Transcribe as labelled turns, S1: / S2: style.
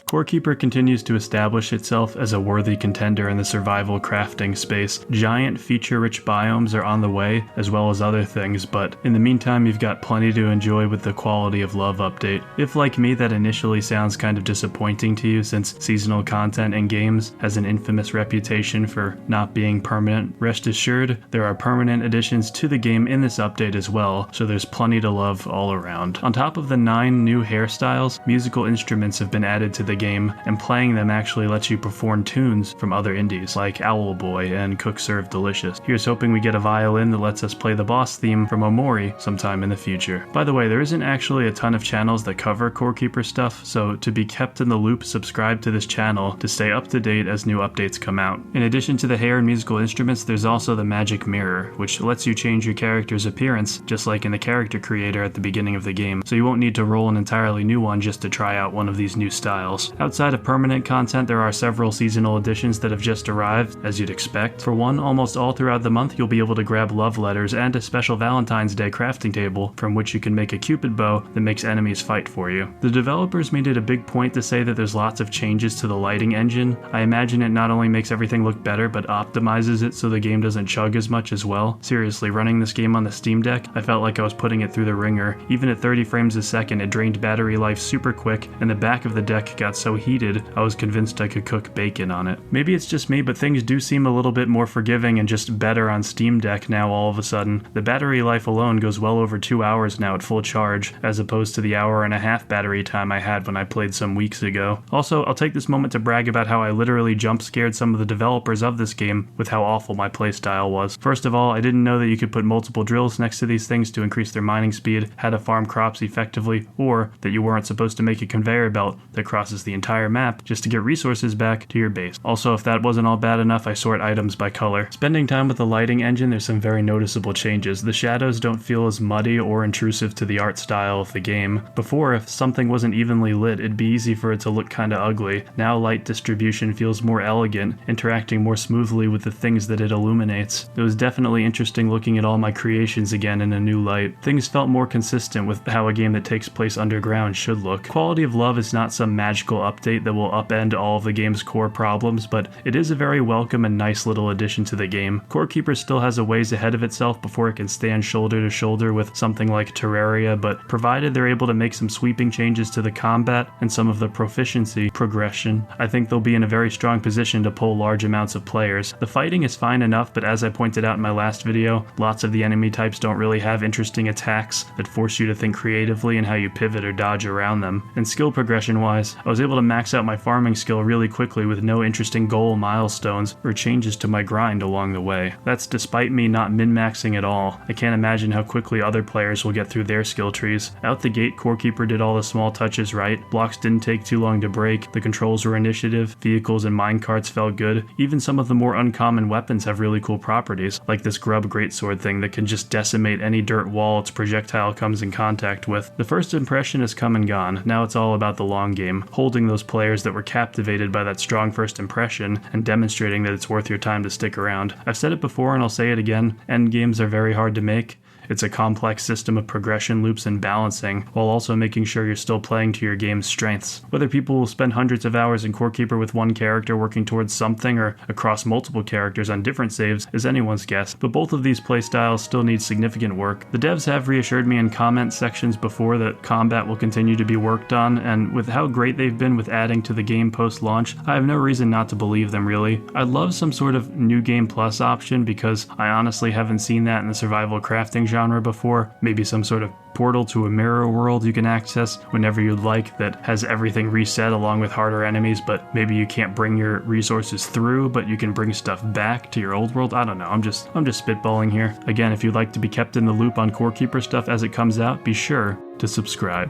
S1: Corekeeper continues to establish itself as a worthy contender in the survival crafting space. Giant feature-rich biomes are on the way, as well as other things, but in the meantime you've got plenty to enjoy with the Quality of Love update. If like me that initially sounds kind of disappointing to you since seasonal content in games has an infamous reputation for not being permanent, rest assured there are permanent additions to the game in this update as well, so there's plenty to love all around. On top of the 9 new hairstyles, musical instruments have been added to the game, and playing them actually lets you perform tunes from other indies like Owlboy and Cook Serve Delicious. Here's hoping we get a violin that lets us play the boss theme from Omori sometime in the future. By the way, there isn't actually a ton of channels that cover Corekeeper stuff, so to be kept in the loop, subscribe to this channel to stay up to date as new updates come out. In addition to the hair and musical instruments, there's also the magic mirror, which lets you change your character's appearance just like in the character creator at the beginning of the game, so you won't need to roll an entirely new one just to try out one of these new styles. Outside of permanent content, there are several seasonal additions that have just arrived, as you'd expect. For one, almost all throughout the month you'll be able to grab love letters and a special Valentine's Day crafting table from which you can make a cupid bow that makes enemies fight for you. The developers made it a big point to say that there's lots of changes to the lighting engine. I imagine it not only makes everything look better but optimizes it so the game doesn't chug as much as well. Seriously, running this game on the Steam Deck, I felt like I was putting it through the ringer. Even at 30 frames a second it drained battery life super quick, and the back of the deck got so heated I was convinced I could cook bacon on it. Maybe it's just me, but things do seem a little bit more forgiving and just better on Steam Deck now all of a sudden. The battery life alone goes well over 2 hours now at full charge, as opposed to the hour-and-a-half battery time I had when I played some weeks ago. Also, I'll take this moment to brag about how I literally jump scared some of the developers of this game with how awful my playstyle was. First of all, I didn't know that you could put multiple drills next to these things to increase their mining speed, how to farm crops effectively, or that you weren't supposed to make a conveyor belt that crosses the entire map just to get resources back to your base. Also, if that wasn't all bad enough, I sort items by color. Spending time with the lighting engine, there's some very noticeable changes. The shadows don't feel as muddy or intrusive to the art style of the game. Before, if something wasn't evenly lit, it'd be easy for it to look kinda ugly. Now light distribution feels more elegant, interacting more smoothly with the things that it illuminates. It was definitely interesting looking at all my creations again in a new light. Things felt more consistent with how a game that takes place underground should look. Quality of Love is not some magical update that will upend all of the game's core problems, but it is a very welcome and nice little addition to the game. Corekeeper still has a ways ahead of itself before it can stand shoulder to shoulder with something like Terraria, but provided they're able to make some sweeping changes to the combat and some of the proficiency progression, I think they'll be in a very strong position to pull large amounts of players. The fighting is fine enough, but as I pointed out in my last video, lots of the enemy types don't really have interesting attacks that force you to think creatively in how you pivot or dodge around them. And skill progression wise, I was able to max out my farming skill really quickly with no interesting goal milestones or changes to my grind along the way. That's despite me not min-maxing at all. I can't imagine how quickly other players will get through their skill trees. Out the gate, Corekeeper did all the small touches right. Blocks didn't take too long to break, the controls were initiative, vehicles and minecarts felt good. Even some of the more uncommon weapons have really cool properties, like this grub greatsword thing that can just decimate any dirt wall its projectile comes in contact with. The first impression has come and gone. Now it's all about the long game, holding those players that were captivated by that strong first impression and demonstrating that it's worth your time to stick around. I've said it before and I'll say it again, endgames are very hard to make. It's a complex system of progression loops and balancing, while also making sure you're still playing to your game's strengths. Whether people will spend hundreds of hours in Corekeeper with one character working towards something or across multiple characters on different saves is anyone's guess, but both of these playstyles still need significant work. The devs have reassured me in comment sections before that combat will continue to be worked on, and with how great they've been with adding to the game post-launch, I have no reason not to believe them really. I'd love some sort of New Game Plus option because I honestly haven't seen that in the survival crafting genre before. Maybe some sort of portal to a mirror world you can access whenever you'd like that has everything reset along with harder enemies, but maybe you can't bring your resources through, but you can bring stuff back to your old world. I don't know, I'm just spitballing here. Again, if you'd like to be kept in the loop on Corekeeper stuff as it comes out, be sure to subscribe.